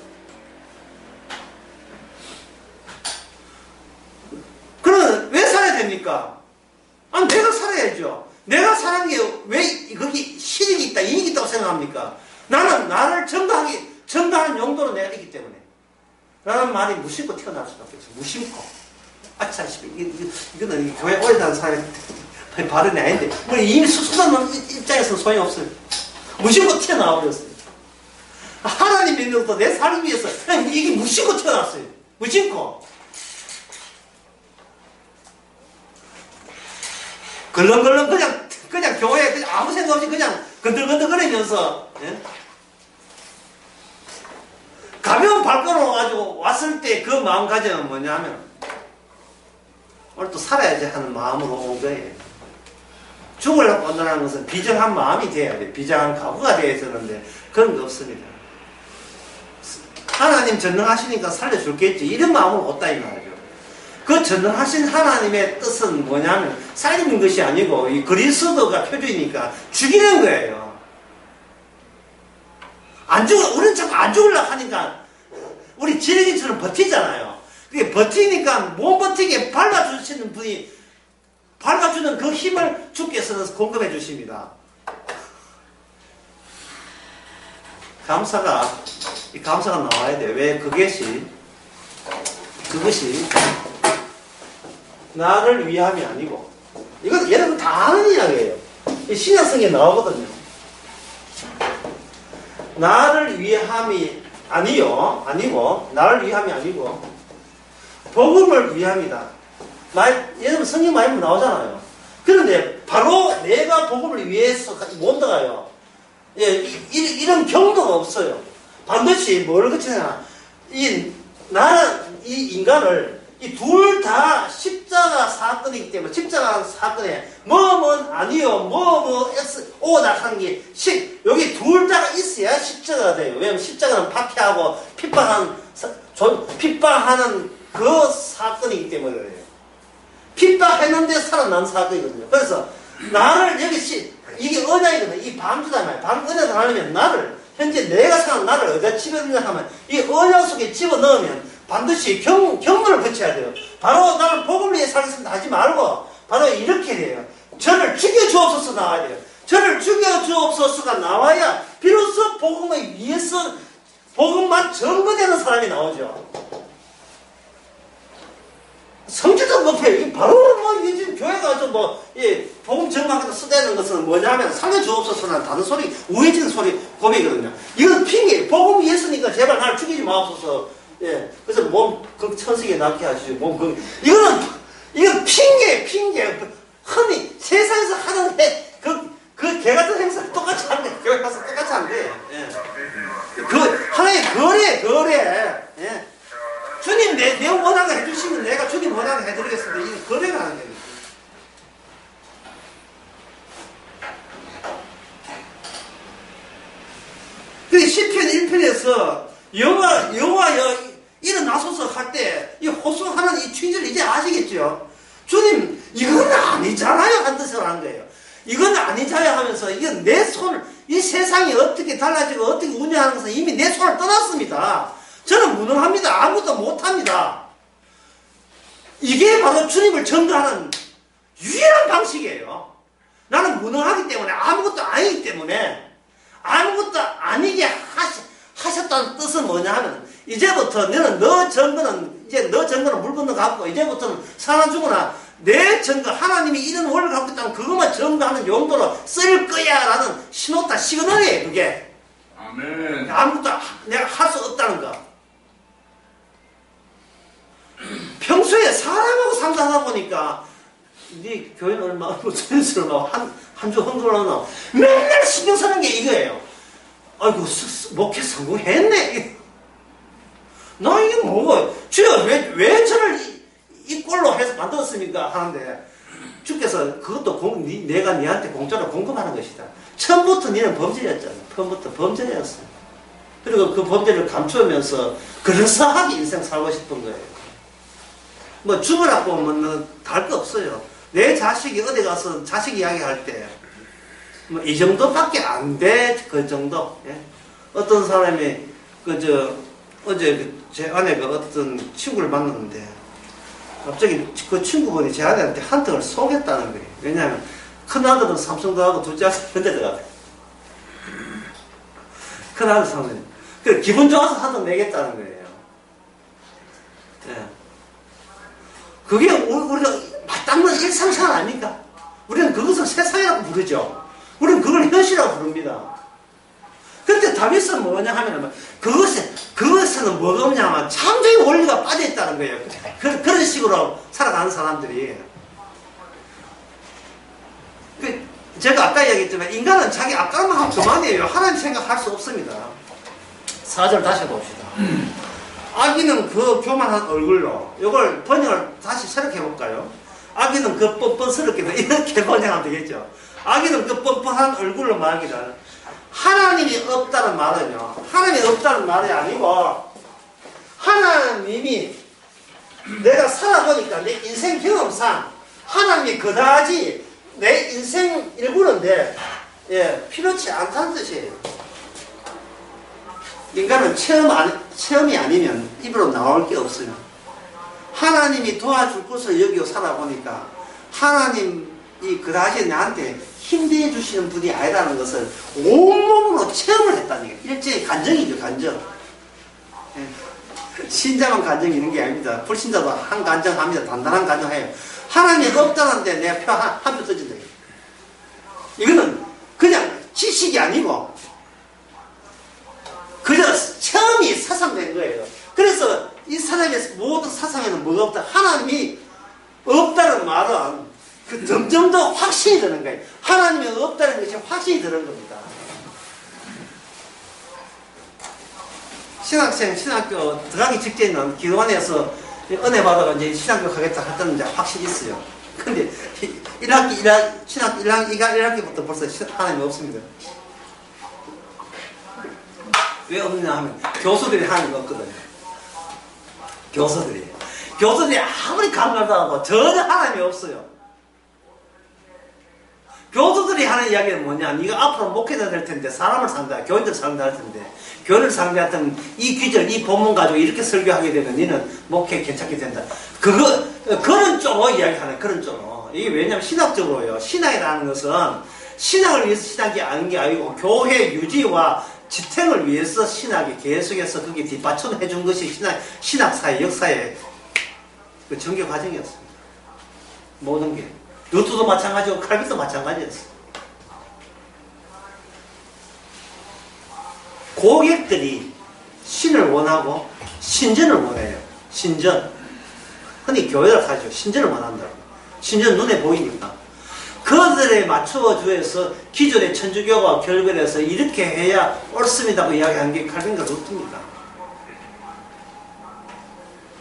그러면 왜 살아야 됩니까? 아니, 내가 살아야죠. 내가 사는 게 왜 거기 실익이 있다, 이익이 있다고 생각합니까? 나는 나를 증거하는 용도로 내가 있기 때문에. 라는 말이 무심코 튀어나올 수밖에 없어요. 무심코. 아차, 이거는 교회 오래 다는 사람이 발언이 아닌데, 이미 수사는 입장에서는 소용이 없어요. 무심코 튀어나와 버렸어요. 하나님 믿는 것도 내 삶을 위해서 그냥 이게 무심코 튀어나왔어요. 무심코. 걸렁걸렁 그냥 교회에 그냥 아무 생각 없이 그냥 건들건들거리면서, 예? 가벼운 발걸음을 가지고 왔을 때 그 마음가짐은 뭐냐면, 오늘 또 살아야지 하는 마음으로 온 거예요. 죽으려고 온다는 것은 비정한 마음이 돼야 돼. 비정한 각오가 돼야 되는데, 그런 거 없습니다. 하나님 전능하시니까 살려줄겠지. 이런 마음으로 왔다 이 말이죠. 그 전능하신 하나님의 뜻은 뭐냐면, 살리는 것이 아니고, 이 그리스도가 표준이니까 죽이는 거예요. 우리는 자꾸 안 죽으려고 하니까, 우리 지렁이처럼 버티잖아요. 그게 버티니까 못 버티게 밟아주시는 분이, 밟아주는 그 힘을 주께서 공급해 주십니다. 감사가 나와야 돼. 왜? 그것이 나를 위함이 아니고, 이건 여러분 다 아는 이야기예요. 이 신약성에 나오거든요. 나를 위함이 아니고, 나를 위함이 아니고, 복음을 위함이다. 여러분 성경 말씀 나오잖아요. 그런데 바로 내가 복음을 위해서 못 나가요. 예, 이런 경도가 없어요. 반드시 뭘 거치냐. 나는 이 인간을, 이 둘 다 십자가 사건이기 때문에, 십자가 사건에, 아니요, 오다 하는 게, 여기 둘 다가 있어야 십자가가 돼요. 왜냐면 십자가는 박해하고 핍박하는 그 사건이기 때문에 그래요. 핍박했는데 살아난 사건이거든요. 그래서, 이게 언약이거든요. 이 방주다 말이에요. 언약을 하려면 현재 내가 생각한 나를 어디다 집어넣냐 하면, 이 언약 속에 집어넣으면 반드시 경문을 거쳐야 돼요. 바로 나는 복음을 위해 살겠습니다 하지 말고, 바로 이렇게 돼요. 저를 죽여주옵소서 나와야 돼요. 저를 죽여주옵소서가 나와야 비로소 복음을 위해서 복음만 전거되는 사람이 나오죠. 성질도 높여요. 바로 요즘 교회가 복음 전망해서 쓰대는 것은 뭐냐면, 살려주옵소서는 다른 소리, 우회적인 소리, 고백이거든요. 이건 핑계. 복음 위해서니까 제발 나를 죽이지 마옵소서. 예. 그래서 그 천식에 낳게 하시죠. 이건 핑계. 흔히 세상에서 하는 개 같은 행사를 똑같이 하는데, 교회 가서 똑같이 하는데, 예. 하나의 거래. 예. 주님, 내 원하게 해주시면 내가 주님 원하게 해드리겠습니다. 이게 거래가 하는 거예요. 그래, 시편 1편에서 여호와여 일어나소서 할 때, 이 호소하는 이 취지를 이제 아시겠죠? 주님, 이건 아니잖아요. 한 뜻으로 하는 거예요. 이건 아니잖아요 하면서, 이건 이 세상이 어떻게 달라지고 어떻게 운영하는 것은 이미 내 손을 떠났습니다. 저는 무능합니다. 아무것도 못합니다. 이게 바로 주님을 전가하는 유일한 방식이에요. 나는 무능하기 때문에, 아무것도 아니기 때문에, 아무것도 아니게 하셨다는 뜻은 뭐냐 하면, 이제부터 너 증거는 물 건너 갖고, 이제부터는 사나 죽으나 내 증거, 하나님이 이런 원리를 갖고 있다면 그것만 증거하는 용도로 쓸 거야 라는 신호다, 시그널이에요. 그게 아멘. 아무것도 내가 할 수 없다는 거. 평소에 사람하고 상담하다 보니까, 네 교회는 얼마, 전수를 한 주 헌금을 맨날 신경 쓰는 게 이거예요. 아이고, 목회 성공했네. 나 이게 뭐고, 주여, 왜 저를 이 꼴로 해서 만들었습니까? 하는데, 주께서 그것도 내가 네한테 공짜로 공급하는 것이다. 처음부터 너는 범죄였잖아. 처음부터 범죄였어. 그리고 그 범죄를 감추면서 그럴싸하게 인생 살고 싶은 거예요. 죽으라고 달 거 없어요. 내 자식이 어디 가서 자식 이야기 할 때, 이 정도밖에 안 돼, 그 정도. 예? 어떤 사람이, 어제 제 아내가 어떤 친구를 만났는데, 갑자기 그 친구분이 제 아내한테 한턱을 쏘겠다는 거예요. 왜냐하면, 큰 아들은 삼성도 하고, 둘째 아들은 현대 들어가요. 큰 아들 삼성. 그래, 기분 좋아서 한턱 내겠다는 거예요. 예. 그게 우리가 맞닿는 일상생활 아닙니까? 우리는 그것을 세상이라고 부르죠. 우리는 그걸 현실이라고 부릅니다. 그런데 다윗은 뭐냐 하면 그것에는 뭐가 없냐 하면 창조의 원리가 빠져있다는 거예요. 그런 식으로 살아가는 사람들이. 제가 아까 얘기했지만 인간은 자기 앞가림만 하면 그만이에요. 하나님 생각할 수 없습니다. 4절 다시 봅시다. 아기는 그 교만한 얼굴로, 이걸 번역을 다시 새롭게 해볼까요? 아기는 그 뻔뻔스럽게, 이렇게 번역하면 되겠죠. 아기는 그 뻔뻔한 얼굴로 말하기를, 하나님이 없다는 말은요, 하나님이 없다는 말이 아니고, 하나님이 내가 살아보니까 내 인생 경험상 하나님이 그다지 내 인생 일구는데, 예, 필요치 않다는 뜻이에요. 인간은 체험이 아니면 입으로 나올 게 없어요. 하나님이 도와줄 것을 여기고 살아보니까 하나님이 그다지 나한테 힘대해 주시는 분이 아니라는 것을 온몸으로 체험을 했다는 게 일종의 간증이죠. 간증. 신자만 간증이 있는 게 아닙니다. 불신자도 한 간증합니다. 단단한 간증해요. 하나님이 없다는데 내가 표 한 표 써준다. 이거는 그냥 지식이 아니고 그저 체험이 사상된 거예요. 그래서 이 사람의 모든 사상에는 뭐가 없다. 하나님이 없다는 말은 그 점점 더 확신이 드는 거예요. 하나님이 없다는 것이 확신이 드는 겁니다. 신학교 들어가기 직전에는 기도원에서 은혜 받아가 이제 신학교 가겠다 할 때는 이제 확신이 있어요. 근데 1학기부터 벌써 하나님이 없습니다. 왜 없느냐 하면 교수들이 하나님이 없거든요. 교수들이 아무리 강조도 하고 전혀 하나님이 없어요. 교수들이 하는 이야기는 뭐냐, 네가 앞으로 목회자 될 텐데, 사람을 상대할, 교인들 상대할 텐데, 교인을 상대하던 이 귀절, 이 본문 가지고 이렇게 설교하게 되면 너는 목회 괜찮게 된다. 그런 쪽으로 이야기하는, 그런 쪽으로. 이게 왜냐면 신학적으로요. 신학이라는 것은 신학을 위해서 신학이 아닌 게 아니고 교회 유지와 지탱을 위해서 신학이 계속해서 그게 뒷받침해 준 것이 신학사의 역사의 그 전개 과정이었습니다. 모든 게. 루트도 마찬가지고 칼빈도 마찬가지였어요. 고객들이 신을 원하고 신전을 원해요. 신전. 흔히 교회를 가죠. 신전을 원한다고. 신전 눈에 보이니까. 그들에 맞추어 주어서 기존의 천주교가 결별해서 이렇게 해야 옳습니다고 이야기한 게 칼빈과 루트입니다.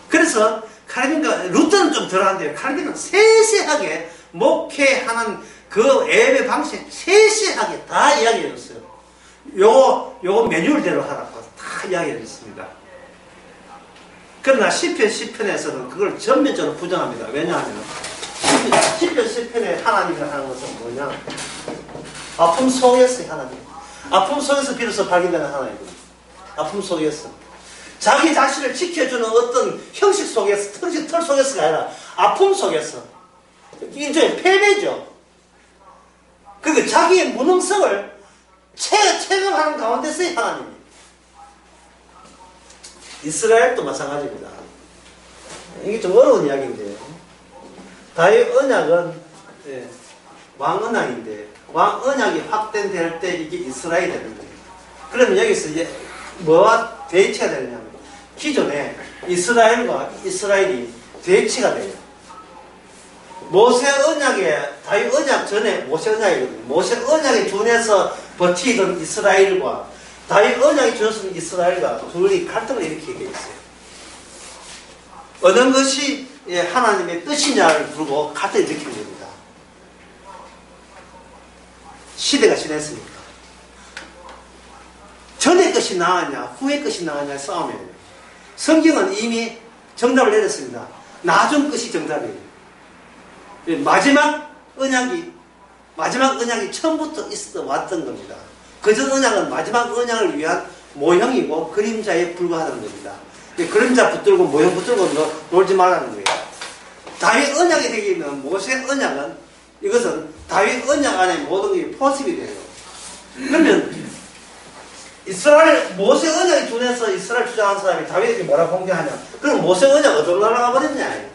그래서 칼빈과 루트는 좀 덜한데요. 칼빈은 세세하게 목회하는 그 예배 방식 세세하게 다 이야기해 줬어요. 요거 매뉴얼대로 하라고 다 이야기해 줬습니다. 그러나 시편에서는 그걸 전면적으로 부정합니다. 왜냐하면 시편에 하나님이 하는 것은 뭐냐? 아픔 속에서 하나님. 아픔 속에서 비로소 발견되는 하나님입니다. 아픔 속에서. 자기 자신을 지켜주는 어떤 형식 속에서, 틀 속에서가 아니라 아픔 속에서. 일종의 패배죠. 그러니까 자기의 무능성을 체감하는 가운데서의 하나님이. 이스라엘도 마찬가지입니다. 이게 좀 어려운 이야기인데, 다윗 언약은 왕언약인데, 왕언약이 확den될 때 이게 이스라엘이 되는 거예요. 그러면 여기서 이제 뭐와 대치가 되느냐면, 기존에 이스라엘과 이스라엘이 대치가 돼요. 모세 언약에, 다윗 언약 전에 모세 언약이거든요. 모세 언약에 준해서 버티던 이스라엘과 다윗 언약에 준해서 이스라엘과 둘이 갈등을 일으키게 있어요. 어느 것이 하나님의 뜻이냐를 두고 갈등을 일으키는 겁니다. 시대가 지났으니까. 전의 것이 나았냐, 후의 것이 나았냐 싸움이에요. 성경은 이미 정답을 내렸습니다. 나중 것이 정답이에요. 마지막 언약이 처음부터 있어 왔던 겁니다. 그전 언약은 마지막 언약을 위한 모형이고 그림자에 불과하다는 겁니다. 그림자 붙들고 모형 붙들고 놀지 말라는 거예요. 다윗 언약이 되기는 모세 언약은 이것은 다윗 언약 안에 모든 게 포섭이 돼요. 그러면 모세 언약에 준해서 이스라엘 주장한 사람이 다윗에게 뭐라고 공개하냐? 그럼 모세 언약 어디로 날아가 버렸냐?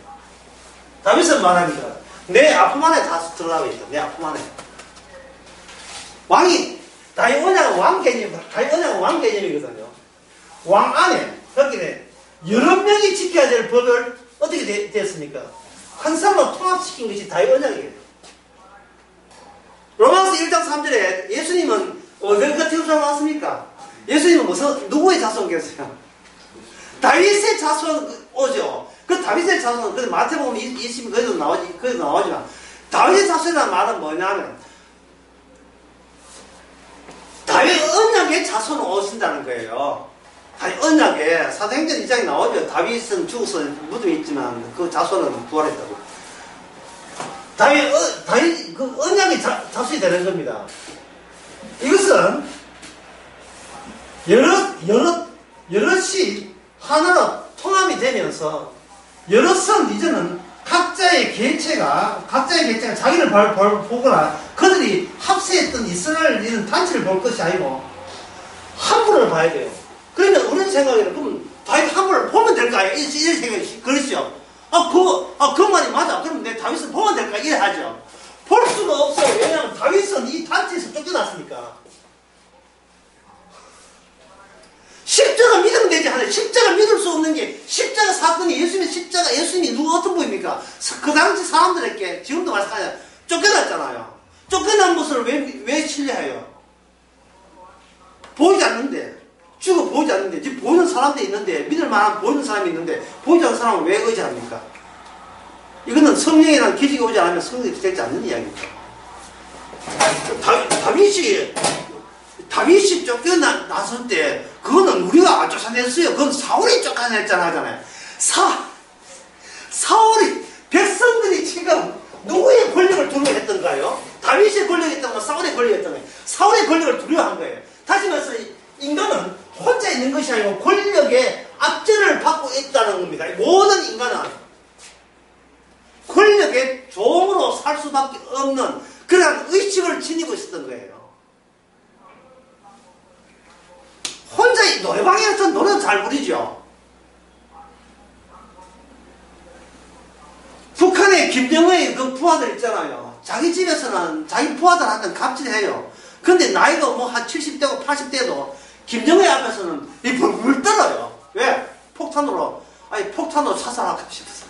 다윗은 말합니다. 내 아픔 안에 다 들어가고 있다. 내 아픔 안에. 왕이, 다윗 언약은 왕 개념, 다윗 언약은 왕 개념이거든요. 왕 안에, 그렇게 여러 명이 지켜야 될 법을 어떻게 됐습니까? 한 사람을 통합시킨 것이 다윗 언약이에요. 로마서 1장 3절에 예수님은 어디가 태우사 나왔습니까? 예수님은 무슨, 누구의 자손이겠어요? 다윗의 자손 오죠. 그 다윗의 자손, 그 마태복음 20, 거기도 나오지만, 다윗의 자손이라는 말은 뭐냐면, 다윗 언약의 자손은 오신다는 거예요. 다윗 언약에, 사도행전 2장에 나오죠. 다윗은 죽어서 무덤에 있지만, 그 자손은 부활했다고. 다윗, 그 언약의 자손이 되는 겁니다. 이것은, 여럿이 하나로 통합이 되면서 여럿은 이제는 각자의 개체가 자기를 보거나 그들이 합세했던 이스라엘 이런 단체를 볼 것이 아니고 한 분을 봐야 돼요. 그러면 우리 생각에는 그럼 다윗 한 분을 보면 될까? 이런 생각이 그렇죠. 그 말이 맞아. 그럼 내 다윗을 보면 될까? 이래 하죠. 볼 수가 없어요. 왜냐하면 다윗은 이 단체에서 쫓겨났으니까. 십자가 믿으면 되지 않아요. 십자가 믿을 수 없는 게 십자가 사건이 예수님이 누가 어떤 분입니까? 그 당시 사람들에게 지금도 마찬가지야. 쫓겨났잖아요. 쫓겨난 것을 왜 신뢰해요? 보이지 않는데 죽어 보이지 않는데 지금 보이는 사람들이 있는데 믿을 만한 보이는 사람이 있는데 보이지 않는 사람은 왜 의지합니까? 이거는 성령이라는 기적이 오지 않으면 성령이 되지 않는 이야기입니다. 다윗이 쫓겨났을 때 그거는 우리가 안 쫓아냈어요. 그건 사울이 쫓아냈잖아 하잖아요. 사울이 백성들이 지금 누구의 권력을 두려워했던가요? 다윗의 권력이었던가 사울의 권력이었던가 사울의 권력을 두려워한 거예요. 다시 말해서 인간은 혼자 있는 것이 아니고 권력의 압제를 받고 있다는 겁니다. 모든 인간은 권력의 종으로 살 수밖에 없는 그런 의식을 지니고 있었던 거예요. 혼자 노래방에서 노래는 잘 부르죠. 북한의 김정은의 그 부하들 있잖아요. 자기 집에서는 자기 부하들한테는 갑질해요. 근데 나이가 뭐 한 70대고 80대도 김정은 앞에서는 이 불 떨어요. 왜? 폭탄으로 사살하고 싶어서.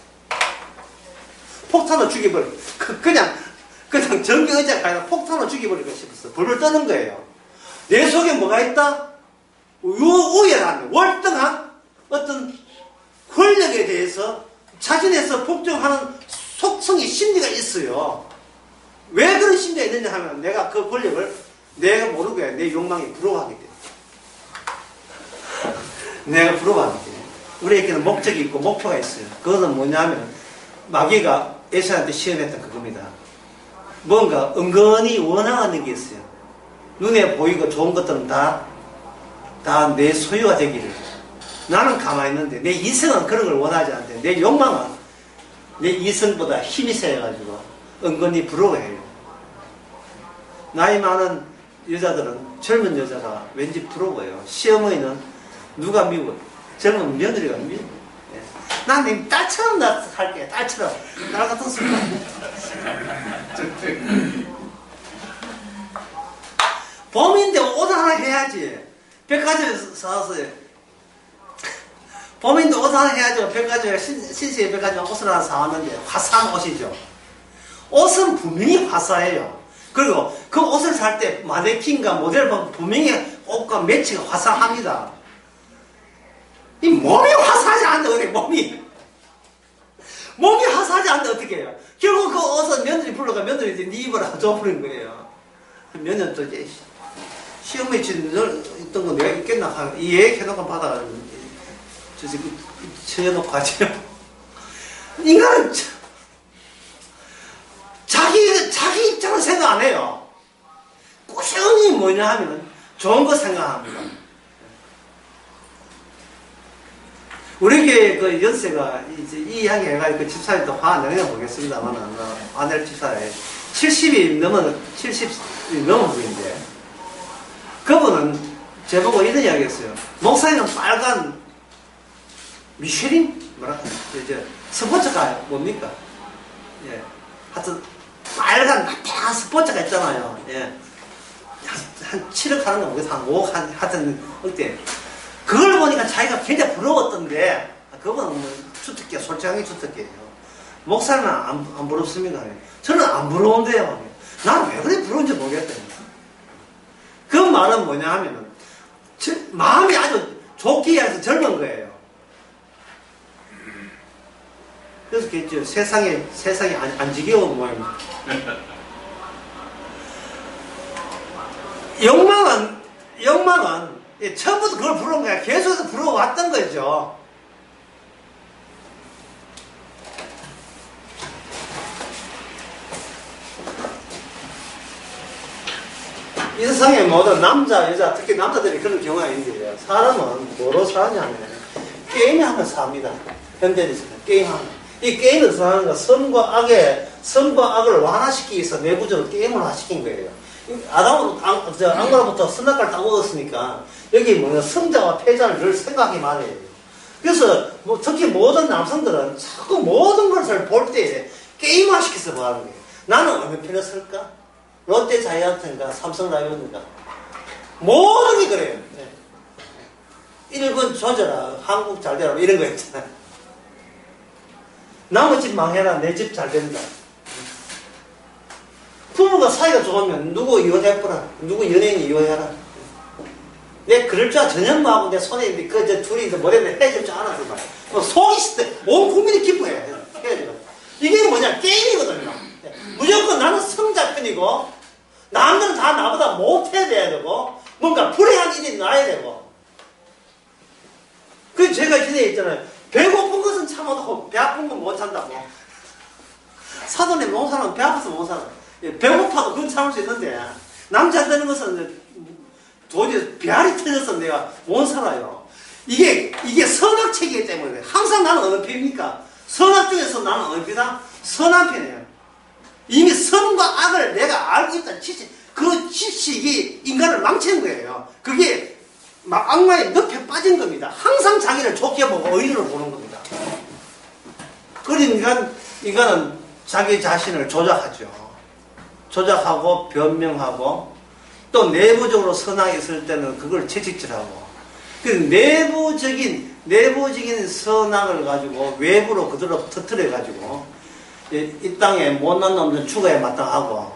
폭탄으로 죽여버려. 그냥 전기의자가 아니라 폭탄으로 죽여버리고 싶어서 불을 떠는 거예요. 내 속에 뭐가 있다? 우열한, 월등한 어떤 권력에 대해서 자신에서 복종하는 속성의 심리가 있어요. 왜 그런 심리가 있느냐 하면 내가 그 권력을 내가 모르게 내 욕망이 부러워하기 때문에. 내가 부러워하기 때문에. 우리에게는 목적이 있고 목표가 있어요. 그거는 뭐냐면 마귀가 에서한테 시험했던 그겁니다. 뭔가 은근히 원하는 게 있어요. 눈에 보이고 좋은 것들은 다 내 소유가 되기를. 나는 가만히 있는데 내 이성은 그런 걸 원하지 않는데 내 욕망은 내 이성보다 힘이 세가지고 은근히 부러워해요. 나이 많은 여자들은 젊은 여자가 왠지 부러워요. 시어머니는 누가 미워? 젊은 며느리가 미워. 난 네 딸처럼 나 할게. 딸처럼. 나랑 같은 순간. 봄인데 옷 하나 해야지. 백화점에서 사서 봄인데 옷 하나 해야죠. 백화점에 신세계 백화점에 옷을 하나 사왔는데 화사한 옷이죠. 옷은 분명히 화사해요. 그리고 그 옷을 살 때 마네킹과 모델 보면 분명히 옷과 매치가 화사합니다. 이 몸이 화사하지 않는데 어떻게 몸이 화사하지 않는데 어떻게 해요? 결국 그 옷은 며느리 불러가 며느리 이제 네 입어라 줘버린 거예요. 몇 년 또 이제 시험에 있던 거 내가 있겠나 하고 이 얘기 해놓고 받아가지고 저 지금 쳐놓고 가죠. 인간은 자기 입장을 생각 안 해요. 꾸준히 뭐냐 하면 좋은 거 생각합니다. 우리 교회 그 연세가 이제 이 이야기 해가지고 그 집사에 또 화 안 내려 보겠습니다만은 아낼 집사에 70이 넘은 분인데 그분은 제보고 이런 이야기 했어요. 목사님은 빨간 미쉐린? 뭐랄까? 스포츠카 뭡니까? 예. 하여튼 빨간 나태한 스포츠가 있잖아요. 예. 한 7억 하는 거 모르겠어. 한 5억 하여튼 그때 그걸 보니까 자기가 굉장히 부러웠던데 그건 뭐 주특기야. 솔직하게 주특기예요. 목사는 안 부럽습니다. 저는 안 부러운데요. 나는 왜 그래 부러운지 모르겠다니까. 그 말은 뭐냐 하면은 마음이 아주 좋게 해서 젊은 거예요. 그래서 그랬죠. 세상이 안 지겨운 모양입니다. 욕망은 처음부터 그걸 부러운 거야. 계속해서 부러워왔던 거죠. 이 세상에 모든 남자, 여자, 특히 남자들이 그런 경우가 있는데요. 사람은 뭐로 사냐면 게임하면 삽니다. 현대인에서는 게임하면. 이 게임을 사는 건 선과 악을 완화시키기 위해서 내부적으로 게임을 시킨 거예요. 안고라부터 선악과를 다 얻었으니까 여기 뭐냐 승자와 패자를 늘 생각하기만 해요. 그래서 특히 모든 남성들은 자꾸 모든 것을 볼 때 게임화 시켜서 뭐 하는 거예요. 나는 어느 편에 설까? 롯데 자이언트인가 삼성 라이온인가 모든 게 그래요. 네. 일본 조져라 한국 잘 되라 이런 거 있잖아요. 남의 집 망해라 내 집 잘 된다. 부부가 사이가 좋으면 누구 이혼해보라. 누구 연예인이 이혼해라. 내 그럴 줄 전현무하고 내 손에 있는데 그 둘이 뭐래도 헤어질 줄 알았어. 속이 있을 때 온 국민이 기뻐해. 헤어져. 이게 뭐냐 게임이거든요. 무조건 나는 성자편이고 남들은 다 나보다 못해야 돼야 되고 뭔가 불행한 일이 나야 되고. 그래서 제가 기대에 있잖아요. 배고픈 것은 참아도 배 아픈 건 못 참다고. 사돈님 못 살면 배 아파서 못 살아. 배고파도 그건 참을 수 있는데 남자 되는 것은 도저히 배알이 터져서 내가 못 살아요. 이게 선악책이기 때문에 항상 나는 어느 편입니까? 선악 중에서 나는 어느 편이다? 선한 편이에요. 이미 선과 악을 내가 알고 있다는 지식, 그 지식이 인간을 망치는 거예요. 그게 막 악마의 늪에 빠진 겁니다. 항상 자기를 좋게 보고 의리를 보는 겁니다. 그러니까 인간은 자기 자신을 조작하죠. 조작하고 변명하고 또 내부적으로 선악이 있을 때는 그걸 채찍질하고 그 내부적인 선악을 가지고 외부로 그대로 터뜨려 가지고 이 땅에 못난 놈들은 죽어야 마땅하고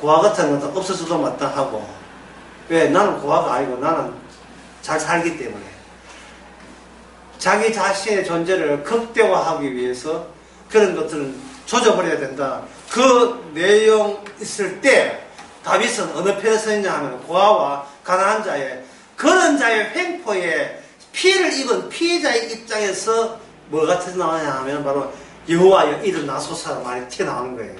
고아 같은 것도 없어서도 마땅하고 왜? 나는 고아가 아니고 나는 잘 살기 때문에 자기 자신의 존재를 극대화하기 위해서 그런 것들은 조져버려야 된다. 그 내용 있을 때 다윗은 어느 편에 서 있냐 하면 고아와 가난한 자의 그런 자의 횡포에 피해를 입은 피해자의 입장에서 뭐가 튀어나오냐 하면 바로 여호와여 일어나소서라는 말이 튀어나오는 거예요.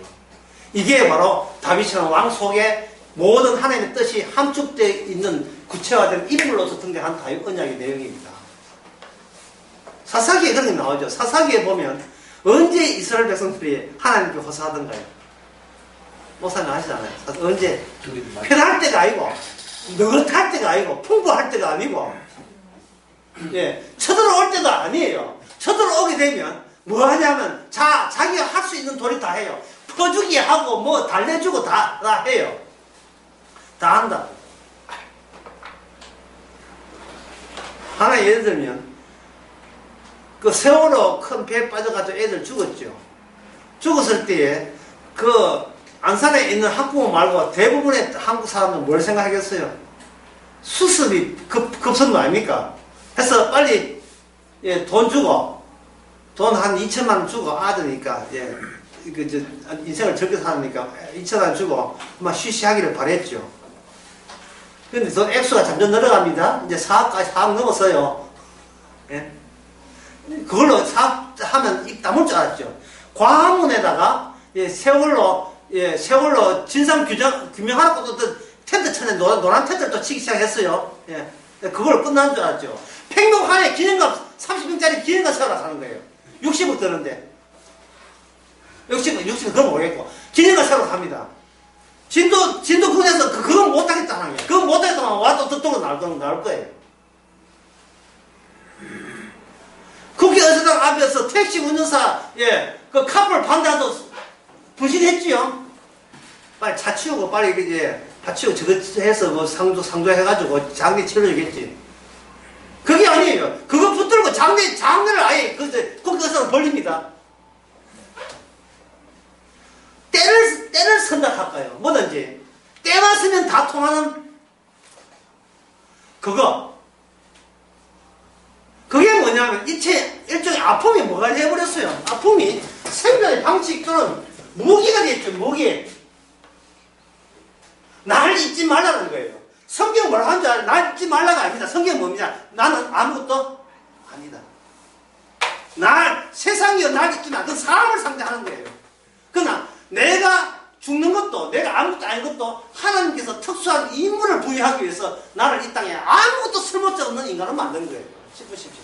이게 바로 다윗이라는 왕 속에 모든 하나님의 뜻이 함축되어 있는 구체화된 인물로서 등장한 다윗 언약의 내용입니다. 사사기에 그런 게 나오죠. 사사기에 보면 언제 이스라엘 백성들이 하나님께 호소하던가요? 목사님 아시잖아요. 언제? 편할 때가 아니고 느긋할 때가 아니고 풍부할 때가 아니고 쳐들어올 때도 아니에요. 쳐들어오게 되면 뭐 하냐면 자기가 할 수 있는 도리 다 해요. 퍼주기 하고 뭐 달래주고 다 해요. 다 한다. 하나 예를 들면 그 세월호 큰 배에 빠져가지고 애들 죽었죠. 죽었을 때에 그 안산에 있는 학부모 말고 대부분의 한국 사람들은 뭘 생각하겠어요? 수습이 급선 거 아닙니까? 해서 빨리 돈 주고 돈 한 2천만 원 주고 아들이니까 인생을 적게 사니까 2천만 원 주고 막 쉬쉬하기를 바랬죠. 근데 돈 액수가 점점 늘어갑니다. 이제 4억 넘었어요. 그걸로 사업하면 입 다물 줄 알았죠. 광화문에다가 세월로 진상 규명하라고 또 텐트 쳐내 노란 텐트를 또 치기 시작했어요. 그걸로 끝난 줄 알았죠. 평동 하나에 기념관 30평짜리 기념관 세워라 사는 거예요. 60억 드는데 60억 그건 모르겠고 기념관 세우러 갑니다. 진도군에서 그건 못하겠다 하는 거예요. 그건 못하겠다면 와도 저쪽으로 나올 거예요. 국회의사당 앞에서 택시 운전사 그 카풀 반대하도 분신했지요. 빨리 차 치우고 빨리 이제 파 치우고 저거 해서 뭐 상조해가지고 장례 치러주겠지. 그게 아니에요. 그거 붙들고 장례를 아예 거기서 벌립니다. 때를 선택할까요? 뭐든지. 때만 쓰면 다 통하는 그게 뭐냐면 일종의 아픔이 뭐가 돼버렸어요. 아픔이 생명의 방식 또는 무기가 됐죠. 무기. 나를 잊지 말라는 거예요. 성경 뭐라고 하는 줄 알아요? 날 잊지 말라가 아니다. 성경 뭡니다. 나는 아무것도 아니다. 세상이여 날 잊지 마. 그 사람을 상대하는 거예요. 그러나 내가 죽는 것도 내가 아무것도 아닌 것도 하나님께서 특수한 임무를 부여하기 위해서 나를 이 땅에 아무것도 쓸모없는 인간을 만든 거예요. 싶으십시오.